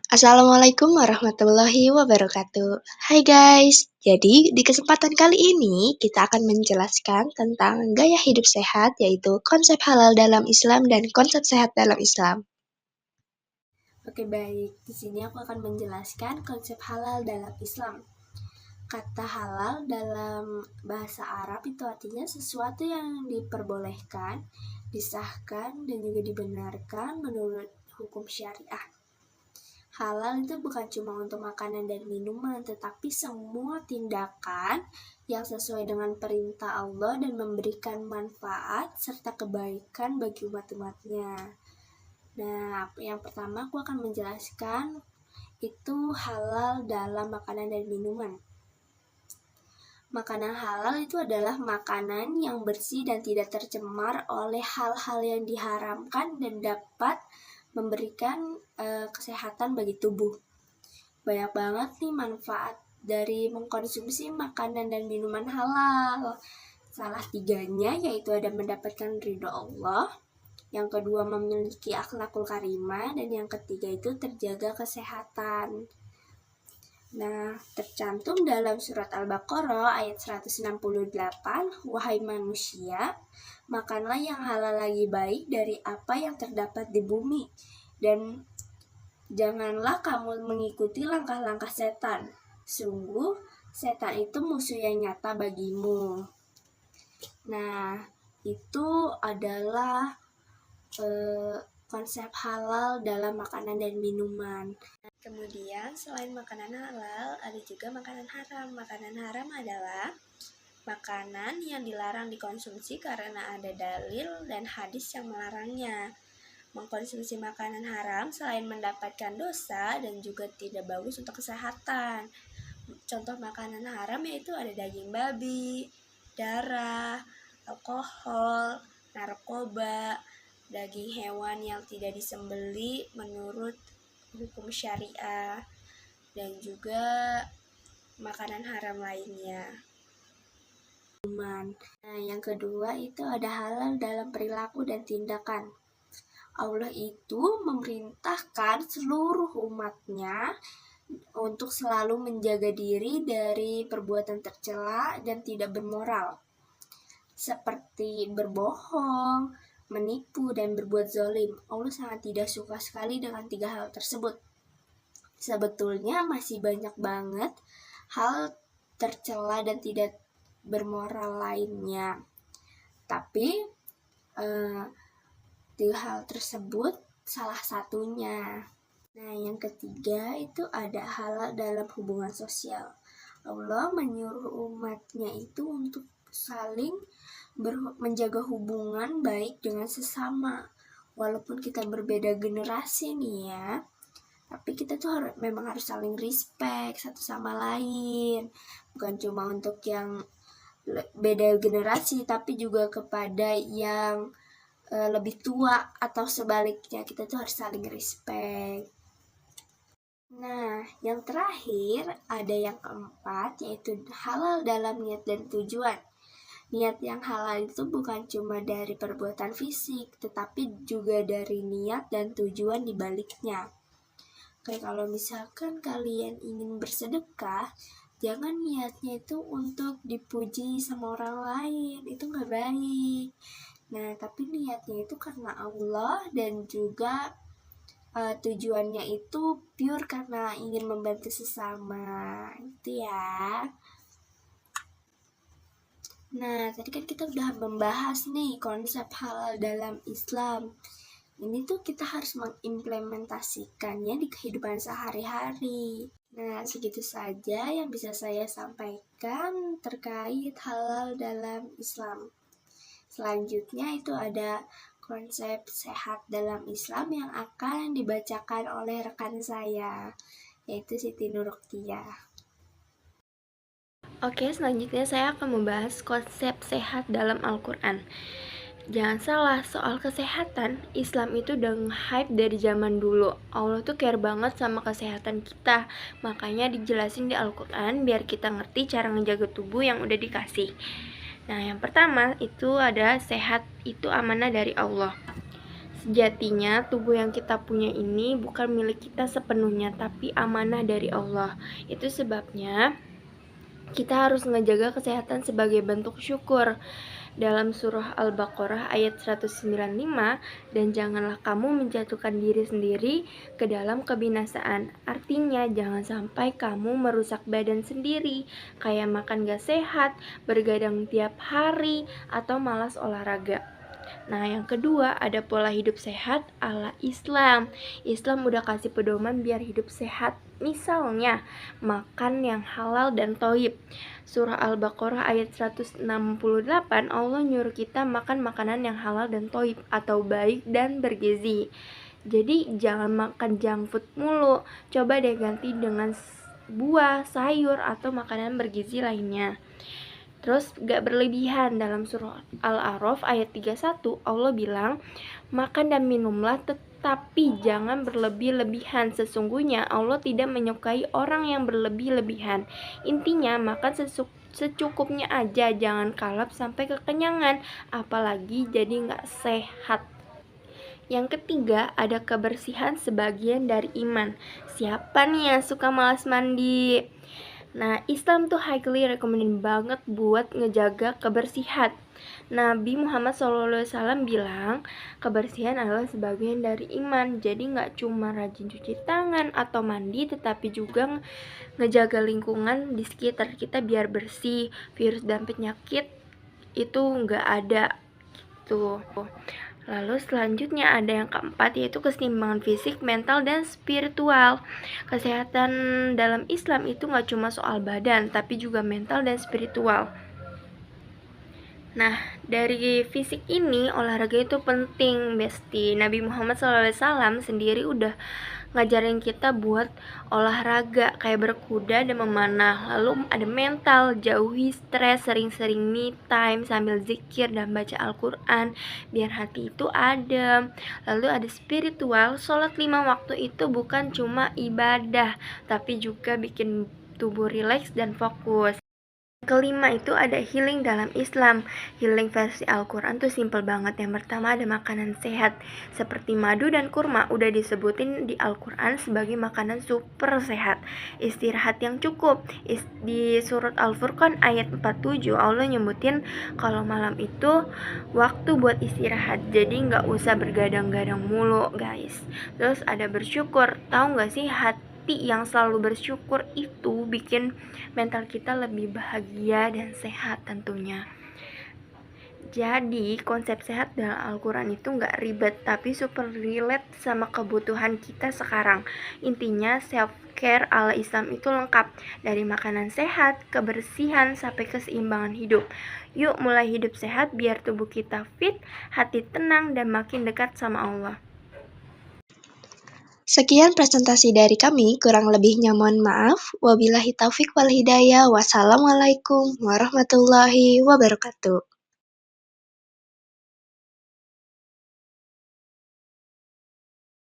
Assalamualaikum warahmatullahi wabarakatuh. Hai guys, jadi di kesempatan kali ini kita akan menjelaskan tentang gaya hidup sehat, yaitu konsep halal dalam Islam dan konsep sehat dalam Islam. Oke, baik. Di sini aku akan menjelaskan konsep halal dalam Islam. Kata halal dalam bahasa Arab itu artinya sesuatu yang diperbolehkan, disahkan, dan juga dibenarkan menurut hukum syariah. Halal itu bukan cuma untuk makanan dan minuman, tetapi semua tindakan yang sesuai dengan perintah Allah dan memberikan manfaat serta kebaikan bagi umat-umatnya. Nah, yang pertama aku akan menjelaskan itu halal dalam makanan dan minuman. Makanan halal itu adalah makanan yang bersih dan tidak tercemar oleh hal-hal yang diharamkan dan dapat memberikan kesehatan bagi tubuh. Banyak banget nih manfaat dari mengkonsumsi makanan dan minuman halal. Salah tiganya yaitu ada mendapatkan ridho Allah, yang kedua memiliki akhlakul karimah, dan yang ketiga itu terjaga kesehatan. Nah, tercantum dalam surat Al-Baqarah ayat 168, wahai manusia, makanlah yang halal lagi baik dari apa yang terdapat di bumi, dan janganlah kamu mengikuti langkah-langkah setan. Sungguh, setan itu musuh yang nyata bagimu. Nah, itu adalah konsep halal dalam makanan dan minuman. Kemudian selain makanan halal, ada juga makanan haram. Makanan haram adalah makanan yang dilarang dikonsumsi karena ada dalil dan hadis yang melarangnya. Mengkonsumsi makanan haram selain mendapatkan dosa dan juga tidak bagus untuk kesehatan. Contoh makanan haram yaitu ada daging babi, darah, alkohol, narkoba, daging hewan yang tidak disembeli menurut hukum syariah, dan juga makanan haram lainnya. Nah, yang kedua itu ada halal dalam perilaku dan tindakan. Allah itu memerintahkan seluruh umatnya untuk selalu menjaga diri dari perbuatan tercela dan tidak bermoral, seperti berbohong, menipu, dan berbuat zalim. Allah sangat tidak suka sekali dengan 3 hal tersebut. Sebetulnya masih banyak banget hal tercela dan tidak bermoral lainnya, tapi 3 hal tersebut salah satunya. Nah, yang ketiga itu ada halal dalam hubungan sosial. Allah menyuruh umatnya itu untuk saling menjaga hubungan baik dengan sesama. Walaupun kita berbeda generasi nih ya, tapi kita tuh memang harus saling respect satu sama lain. Bukan cuma untuk yang beda generasi, tapi juga kepada yang lebih tua atau sebaliknya, kita tuh harus saling respect. Nah, yang terakhir ada yang keempat, yaitu halal dalam niat dan tujuan. Niat yang halal itu bukan cuma dari perbuatan fisik, tetapi juga dari niat dan tujuan di baliknya. Kayak kalau misalkan kalian ingin bersedekah, jangan niatnya itu untuk dipuji sama orang lain, itu nggak baik. Nah, tapi niatnya itu karena Allah, dan juga tujuannya itu pure karena ingin membantu sesama, itu ya. Nah, tadi kan kita udah membahas nih konsep halal dalam Islam. Ini tuh kita harus mengimplementasikannya di kehidupan sehari-hari. Nah, segitu saja yang bisa saya sampaikan terkait halal dalam Islam. Selanjutnya itu ada konsep sehat dalam Islam yang akan dibacakan oleh rekan saya, yaitu Siti Nuruktiah. Oke, selanjutnya saya akan membahas konsep sehat dalam Al-Quran. Jangan salah, soal kesehatan, Islam itu udah nge-hype dari zaman dulu. Allah tuh care banget sama kesehatan kita. Makanya dijelasin di Al-Quran biar kita ngerti cara ngejaga tubuh yang udah dikasih. Nah, yang pertama itu ada sehat itu amanah dari Allah. Sejatinya tubuh yang kita punya ini bukan milik kita sepenuhnya, tapi amanah dari Allah. Itu sebabnya kita harus ngejaga kesehatan sebagai bentuk syukur. Dalam surah Al-Baqarah ayat 195, dan janganlah kamu menjatuhkan diri sendiri ke dalam kebinasaan. Artinya jangan sampai kamu merusak badan sendiri, kayak makan gak sehat, bergadang tiap hari, atau malas olahraga. Nah, yang kedua ada pola hidup sehat ala Islam. Islam udah kasih pedoman biar hidup sehat. Misalnya, makan yang halal dan thayyib. Surah Al-Baqarah ayat 168, Allah nyuruh kita makan makanan yang halal dan thayyib atau baik dan bergizi. Jadi jangan makan junk food mulu. Coba deh ganti dengan buah, sayur, atau makanan bergizi lainnya. Terus gak berlebihan. Dalam surah Al-A'raf ayat 31 Allah bilang, makan dan minumlah tetapi jangan berlebih-lebihan. Sesungguhnya Allah tidak menyukai orang yang berlebih-lebihan. Intinya makan secukupnya aja, jangan kalap sampai kekenyangan, apalagi jadi gak sehat. Yang ketiga ada kebersihan sebagian dari iman. Siapa nih yang suka malas mandi? Nah, Islam tuh highly recommended banget buat ngejaga kebersihan. Nabi Muhammad SAW bilang, kebersihan adalah sebagian dari iman. Jadi nggak cuma rajin cuci tangan atau mandi, tetapi juga ngejaga lingkungan di sekitar kita biar bersih, virus dan penyakit itu nggak ada. Tuh. Lalu selanjutnya ada yang keempat, yaitu keseimbangan fisik, mental, dan spiritual. Kesehatan dalam Islam itu gak cuma soal badan, tapi juga mental dan spiritual. Nah, dari fisik ini olahraga itu penting, Besti. Nabi Muhammad SAW sendiri udah ngajarin kita buat olahraga kayak berkuda dan memanah. Lalu ada mental, jauhi stres, sering-sering me time sambil zikir dan baca Al-Quran biar hati itu adem. Lalu ada spiritual, sholat 5 waktu itu bukan cuma ibadah, tapi juga bikin tubuh rileks dan fokus. Kelima itu ada healing dalam Islam. Healing versi Al-Quran tuh simple banget. Yang pertama ada makanan sehat seperti madu dan kurma, udah disebutin di Al-Quran sebagai makanan super sehat. Istirahat yang cukup, di surat Al-Furqan ayat 47 Allah nyebutin kalau malam itu waktu buat istirahat, jadi gak usah bergadang-gadang mulu guys. Terus ada bersyukur. Tahu gak sih, hati yang selalu bersyukur itu bikin mental kita lebih bahagia dan sehat tentunya. Jadi konsep sehat dalam Al-Quran itu gak ribet, tapi super relate sama kebutuhan kita sekarang. Intinya self care ala Islam itu lengkap, dari makanan sehat, kebersihan, sampai keseimbangan hidup. Yuk mulai hidup sehat biar tubuh kita fit, hati tenang, dan makin dekat sama Allah. Sekian presentasi dari kami, kurang lebihnya mohon maaf. Wabillahi taufik wal hidayah. Wassalamualaikum warahmatullahi wabarakatuh.